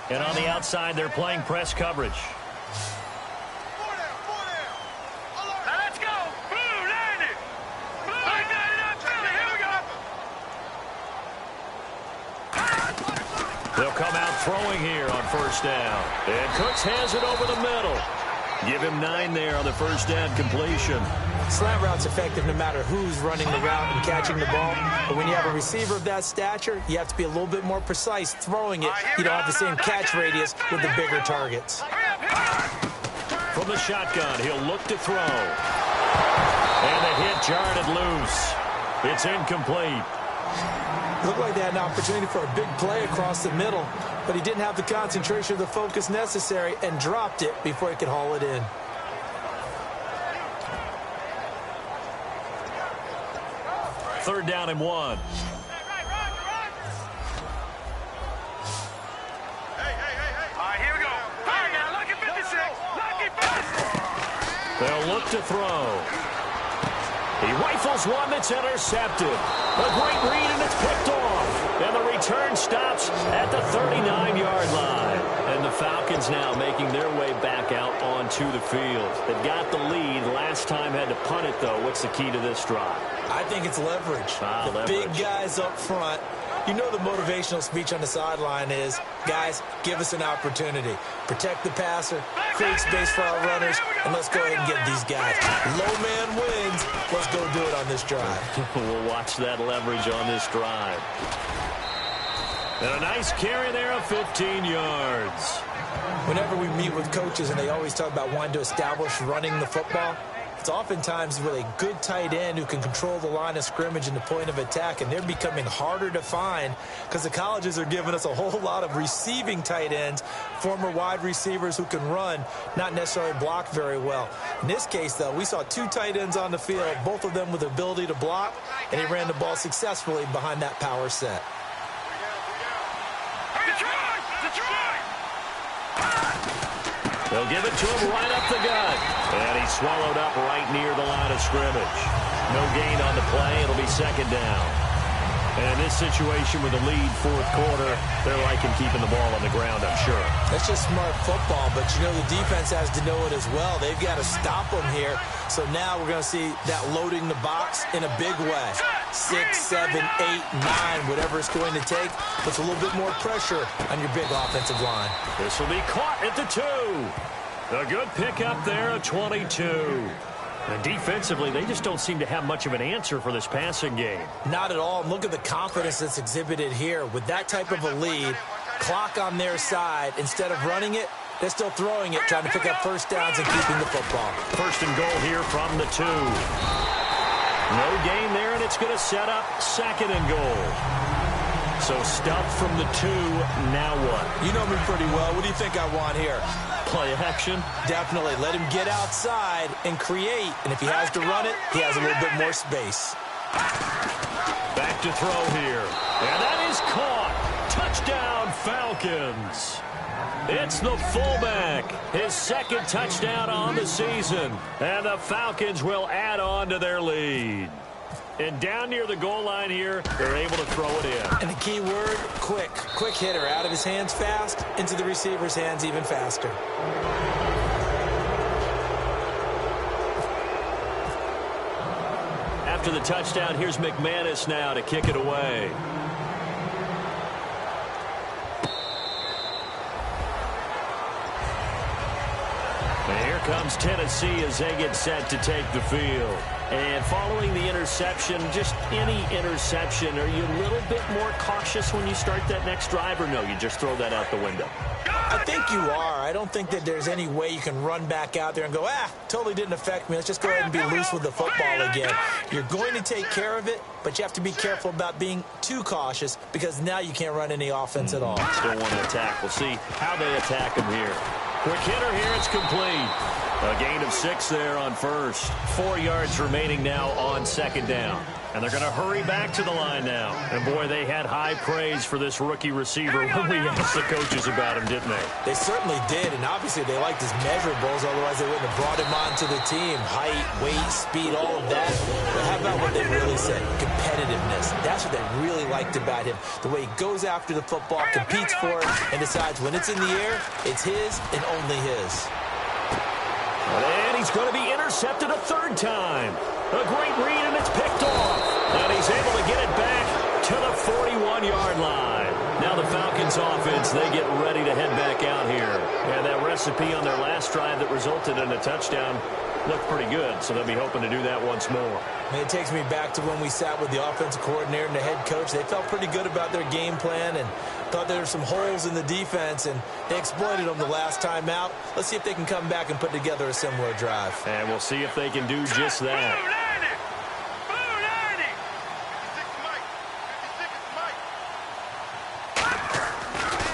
And on the outside, they're playing press coverage. They'll come out throwing here on first down. And Cooks has it over the middle. Give him 9 there on the first down completion.
Slant route's effective no matter who's running the route and catching the ball. But when you have a receiver of that stature, you have to be a little bit more precise throwing it. You don't have the same catch radius with the bigger targets.
From the shotgun, he'll look to throw. And the hit jarred it loose. It's incomplete.
Looked like they had an opportunity for a big play across the middle, but he didn't have the concentration or the focus necessary and dropped it before he could haul it in.
Third down and 1.
All right, here we go. Hey, now look at 56. Lucky 56.
They'll look to throw. He rifles one that's intercepted. A great read, and it's picked off. And the return stops at the 39-yard line. And the Falcons now making their way back out onto the field. They've got the lead. Last time had to punt it, though. What's the key to this drive?
I think it's leverage. The big guys up front. You know the motivational speech on the sideline is, guys, give us an opportunity. Protect the passer, create space for our runners, and let's go ahead and get these guys. Low man wins. Let's go do it on this drive.
We'll watch that leverage on this drive. And a nice carry there of 15 yards.
Whenever we meet with coaches and they always talk about wanting to establish running the football, it's oftentimes with a good tight end who can control the line of scrimmage and the point of attack, and they're becoming harder to find because the colleges are giving us a whole lot of receiving tight ends, former wide receivers who can run, not necessarily block very well. In this case, though, we saw 2 tight ends on the field, both of them with the ability to block, and he ran the ball successfully behind that power set.
They'll give it to him right up the gut. And he's swallowed up right near the line of scrimmage. No gain on the play. It'll be second down. And in this situation with the lead fourth quarter, they're liking keeping the ball on the ground, I'm sure.
That's just smart football, but you know the defense has to know it as well. They've got to stop them here. So now we're going to see that loading the box in a big way. 6, 7, 8, 9, whatever it's going to take, puts a little bit more pressure on your big offensive line.
This will be caught at the 2. A good pickup there at 22. And defensively, they just don't seem to have much of an answer for this passing game.
Not at all. Look at the confidence that's exhibited here. With that type of a lead, clock on their side, instead of running it, they're still throwing it, trying to pick up first downs and keeping the football.
First and goal here from the 2. No gain there, and it's going to set up second and goal. So stuffed from the 2, now what?
You know me pretty well. What do you think I want here?
Play action?
Definitely. Let him get outside and create. And if he has to run it, he has a little bit more space.
Back to throw here. And that is caught. Touchdown, Falcons. It's the fullback. His second touchdown on the season. And the Falcons will add on to their lead. And down near the goal line here, they're able to throw it in.
And the key word, quick. Quick hitter. Out of his hands fast, into the receiver's hands even faster.
After the touchdown, here's McManus now to kick it away. And here comes Tennessee as they get set to take the field. And following the interception, just any interception, are you a little bit more cautious when you start that next drive, or no, you just throw that out the window?
I think you are. I don't think that there's any way you can run back out there and go, totally didn't affect me. Let's just go ahead and be loose with the football again. You're going to take care of it, but you have to be careful about being too cautious because now you can't run any offense at all.
Still want to attack. We'll see how they attack him here. Quick hitter here. It's complete. A gain of 6 there on first. 4 yards remaining now on second down. And they're going to hurry back to the line now. And, boy, they had high praise for this rookie receiver when we asked the coaches about him, didn't they?
They certainly did, and obviously they liked his measurables. Otherwise, they wouldn't have brought him onto the team. Height, weight, speed, all of that. But how about what they really said? Competitiveness. That's what they really liked about him. The way he goes after the football, competes for it, and decides when it's in the air, it's his and only his.
And he's going to be intercepted a 3rd time. A great read, and it's picked off. And he's able to get it back to the 41-yard line. Now the Falcons offense, they get ready to head back out here. And that recipe on their last drive that resulted in a touchdown looked pretty good, so they'll be hoping to do that once more.
It takes me back to when we sat with the offensive coordinator and the head coach. They felt pretty good about their game plan and thought there were some holes in the defense, and they exploited them the last time out. Let's see if they can come back and put together a similar drive.
And we'll see if they can do just that.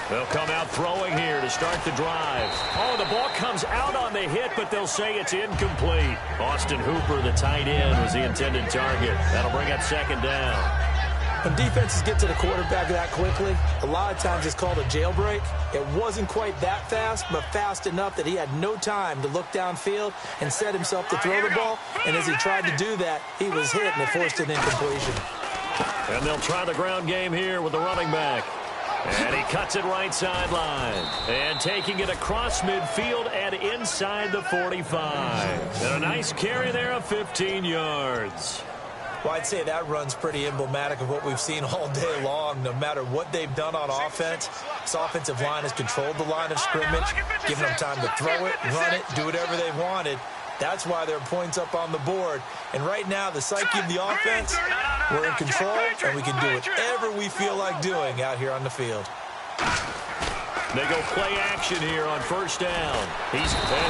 They'll come out throwing here to start the drive. Oh, the ball comes out on the hit, but they'll say it's incomplete. Austin Hooper, the tight end, was the intended target. That'll bring up second down.
When defenses get to the quarterback that quickly, a lot of times it's called a jailbreak. It wasn't quite that fast, but fast enough that he had no time to look downfield and set himself to throw the ball. And as he tried to do that, he was hit and it forced an incompletion.
And they'll try the ground game here with the running back. And he cuts it right sideline. And taking it across midfield and inside the 45. And a nice carry there of 15 yards.
Well, I'd say that run's pretty emblematic of what we've seen all day long. No matter what they've done on offense, this offensive line has controlled the line of scrimmage, given them time to throw it, run it, do whatever they wanted. That's why there are points up on the board. And right now, the psyche of the offense, we're in control, and we can do whatever we feel like doing out here on the field.
They go play action here on first down. And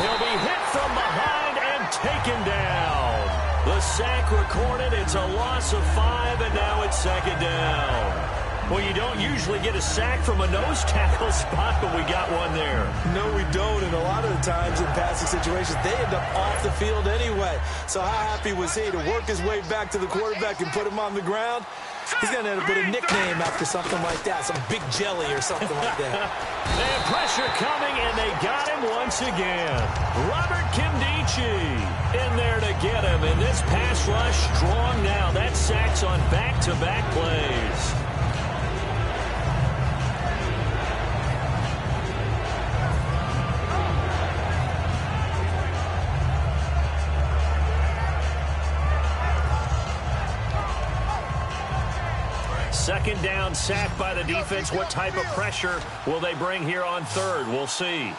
he'll be hit from behind and taken down. The sack recorded. It's a loss of 5, and now it's second down. Well, you don't usually get a sack from a nose tackle spot, but we got one there.
No, we don't, and a lot of the times in passing situations, they end up off the field anyway. So how happy was he to work his way back to the quarterback and put him on the ground? He's going to end up with a nickname after something like that, some Big Jelly or something like that.
They have pressure coming, and they got him once again. Robert Kimdichie in there to get him, and this pass rush strong now. That sacks on back-to-back plays. Second down, sack by the defense. What type of pressure will they bring here on third? We'll see.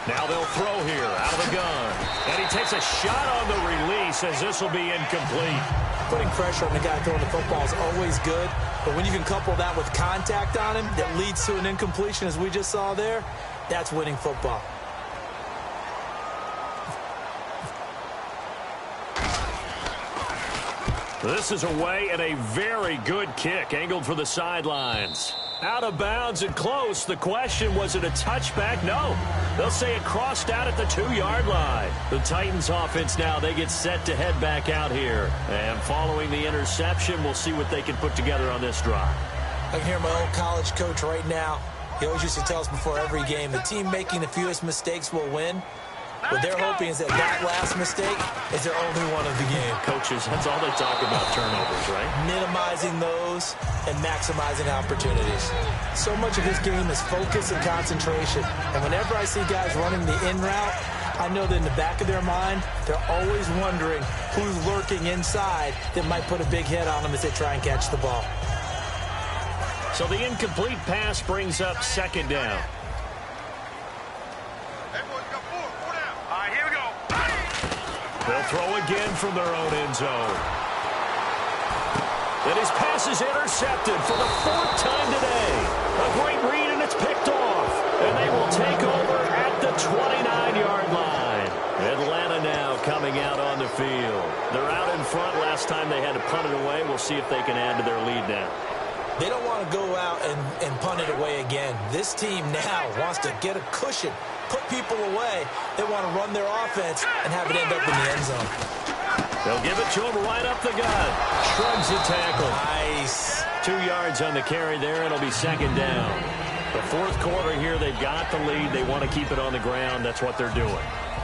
Now they'll throw here out of the gun. And he takes a shot on the release as this will be incomplete.
Putting pressure on the guy throwing the football is always good, but when you can couple that with contact on him that leads to an incompletion, as we just saw there, that's winning football.
This is away and a very good kick, angled for the sidelines. Out of bounds and close. The question, was it a touchback? No. They'll say it crossed out at the 2-yard line. The Titans offense now, they get set to head back out here. And following the interception, we'll see what they can put together on this drive.
I can hear my old college coach right now. He always used to tell us before every game, the team making the fewest mistakes will win. What they're hoping is that last mistake is their only one of the game.
Coaches, that's all they talk about, turnovers, right?
Minimizing those and maximizing opportunities. So much of this game is focus and concentration. And whenever I see guys running the in route, I know that in the back of their mind, they're always wondering who's lurking inside that might put a big hit on them as they try and catch the ball.
So the incomplete pass brings up second down. They'll throw again from their own end zone. And his pass is intercepted for the 4th time today. A great read, and it's picked off. And they will take over at the 29-yard line. Atlanta now coming out on the field. They're out in front. Last time they had to punt it away. We'll see if they can add to their lead now.
They don't want to go out and punt it away again. This team now wants to get a cushion, put people away. They want to run their offense and have it end up in the end zone.
They'll give it to him right up the gut. Shrugs the tackle.
Nice.
2 yards on the carry there, and it'll be second down. The 4th quarter here, they've got the lead. They want to keep it on the ground. That's what they're doing.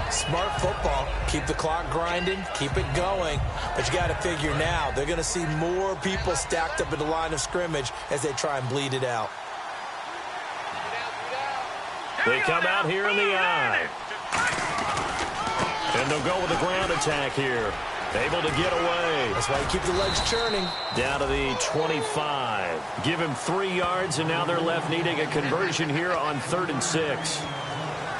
Smart football. Keep the clock grinding. Keep it going. But you got to figure now, they're going to see more people stacked up at the line of scrimmage as they try and bleed it out.
They come out here in the eye. And they'll go with the ground attack here. Able to get away.
That's why you keep the legs churning.
Down to the 25. Give him 3 yards, and now they're left needing a conversion here on 3rd and 6.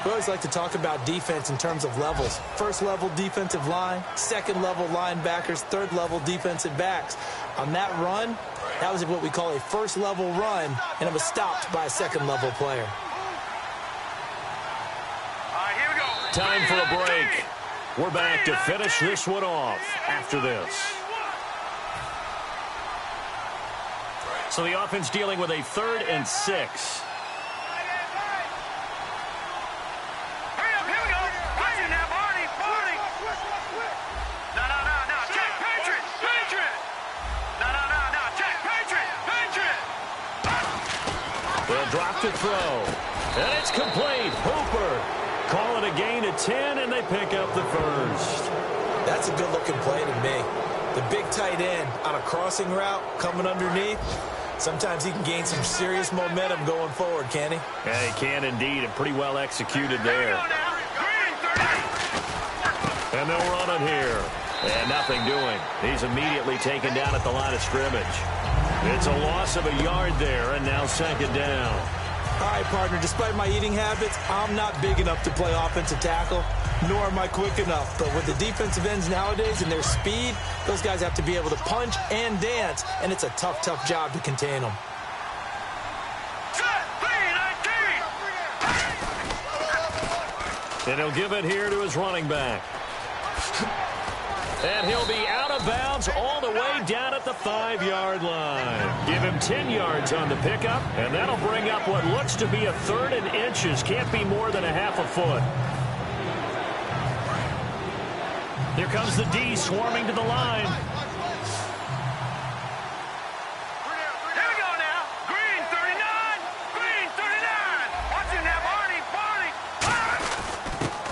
We always like to talk about defense in terms of levels. 1st level defensive line, 2nd level linebackers, 3rd level defensive backs. On that run, that was what we call a 1st level run, and it was stopped by a 2nd level player.
Here we go.
Time for a break. We're back to finish this one off after this. So the offense dealing with a 3rd and 6. They'll drop to throw. And it's complete. Hooper. Call it a gain of 10, and they pick up the 1st.
That's a good-looking play to me. The big tight end on a crossing route coming underneath. Sometimes he can gain some serious momentum going forward, can he?
Yeah, he can indeed, and pretty well executed there. And they'll run it here. And nothing doing. He's immediately taken down at the line of scrimmage. It's a loss of a yard there, and now second down.
All right, partner, despite my eating habits, I'm not big enough to play offensive tackle, nor am I quick enough. But with the defensive ends nowadays and their speed, those guys have to be able to punch and dance, and it's a tough, tough job to contain them.
And he'll give it here to his running back. And he'll be out of bounds all the way down at the 5-yard line. Give him 10 yards on the pickup, and that'll bring up what looks to be a 3rd and inches. Can't be more than a half a foot. Here comes the D swarming to the line.
Here we go now. Green 39. Green 39. Watch him now, Barney.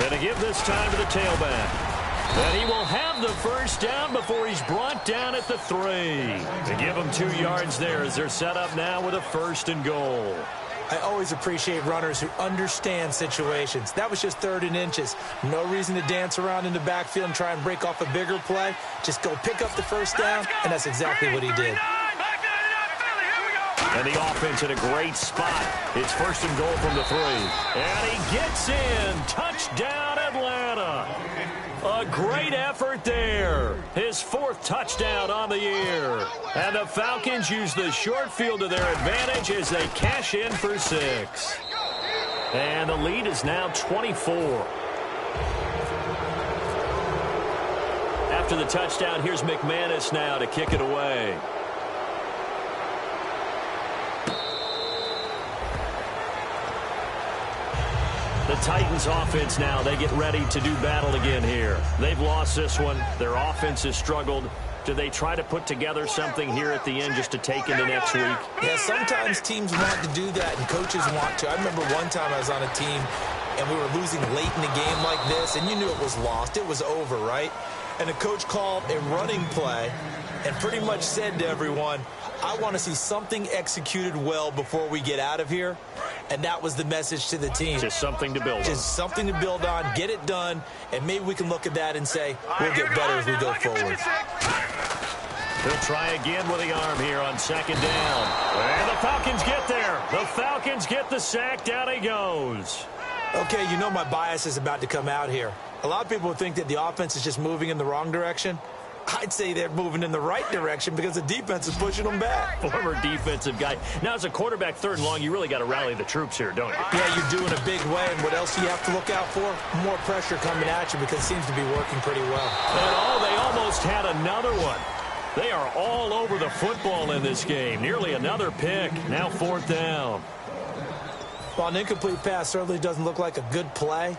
And to give this time to the tailback. And he will have the first down before he's brought down at the 3. To give him 2 yards there as they're set up now with a 1st and goal.
I always appreciate runners who understand situations. That was just 3rd and inches. No reason to dance around in the backfield and try and break off a bigger play. Just go pick up the first down, and that's exactly what he did.
And the offense in a great spot. It's 1st and goal from the 3. And he gets in. Touchdown, Atlanta. A great effort there. His 4th touchdown on the year. And the Falcons use the short field to their advantage as they cash in for 6. And the lead is now 24. After the touchdown, here's McManus now to kick it away. The Titans offense now, they get ready to do battle again here. They've lost this one. Their offense has struggled. Do they try to put together something here at the end just to take into next week?
Yeah, sometimes teams want to do that and coaches want to. I remember one time I was on a team and we were losing late in a game like this, and you knew it was lost. It was over, right? And the coach called a running play and pretty much said to everyone, I want to see something executed well before we get out of here. And that was the message to the team.
Just something to build on.
Just something to build on, get it done, and maybe we can look at that and say, we'll get better as we go forward.
He'll try again with the arm here on 2nd down. And the Falcons get there. The Falcons get the sack. Down he goes.
Okay, you know my bias is about to come out here. A lot of people think that the offense is just moving in the wrong direction. I'd say they're moving in the right direction because the defense is pushing them back.
Former defensive guy. Now, as a quarterback 3rd and long, you really got to rally the troops here, don't you?
Yeah, you're doing a big way, and what else do you have to look out for? More pressure coming at you because it seems to be working pretty well.
And they almost had another one. They are all over the football in this game. Nearly another pick. Now 4th down.
Well, an incomplete pass certainly doesn't look like a good play.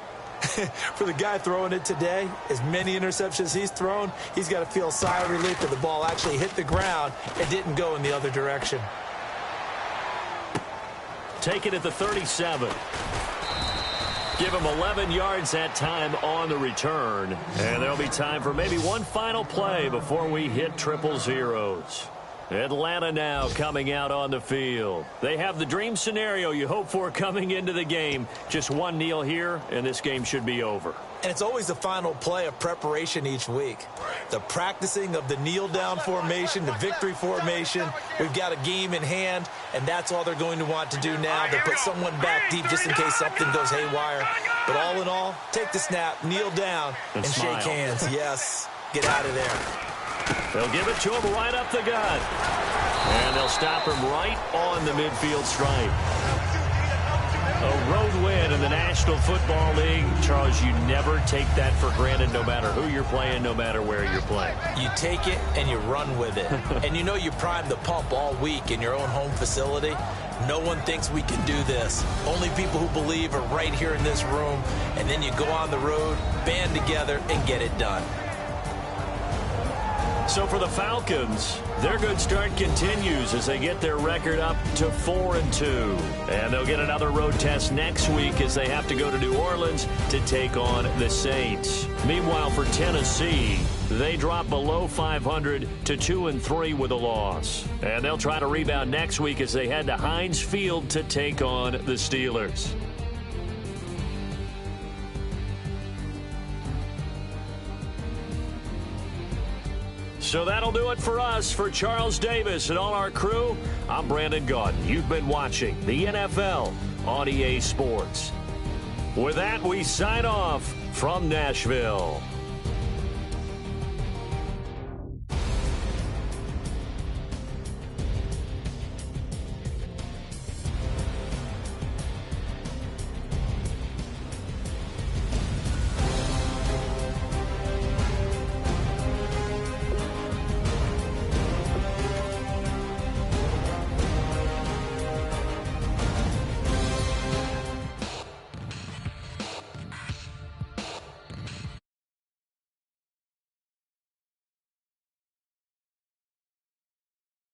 For the guy throwing it today, as many interceptions he's thrown, he's got to feel a sigh of relief that the ball actually hit the ground and didn't go in the other direction.
Take it at the 37. Give him 11 yards that time on the return. And there'll be time for maybe one final play before we hit 000. Atlanta now coming out on the field. They have the dream scenario you hope for coming into the game. Just one kneel here, and this game should be over.
And it's always the final play of preparation each week. The practicing of the kneel-down formation, the victory formation. We've got a game in hand, and that's all they're going to want to do now. They'll put someone back deep just in case something goes haywire. But all in all, take the snap, kneel down, and shake hands. Yes, get out of there.
They'll give it to him right up the gut. And they'll stop him right on the midfield stripe. A road win in the National Football League. Charles, you never take that for granted no matter who you're playing, no matter where you're playing.
You take it and you run with it. And you know you primed the pump all week in your own home facility. No one thinks we can do this. Only people who believe are right here in this room. And then you go on the road, band together, and get it done.
So for the Falcons, their good start continues as they get their record up to 4-2. And they'll get another road test next week as they have to go to New Orleans to take on the Saints. Meanwhile, for Tennessee, they drop below 500 to 2-3 with a loss. And they'll try to rebound next week as they head to Heinz Field to take on the Steelers. So that'll do it for us. For Charles Davis and all our crew, I'm Brandon Gaudin. You've been watching the NFL on EA Sports. With that, we sign off from Nashville.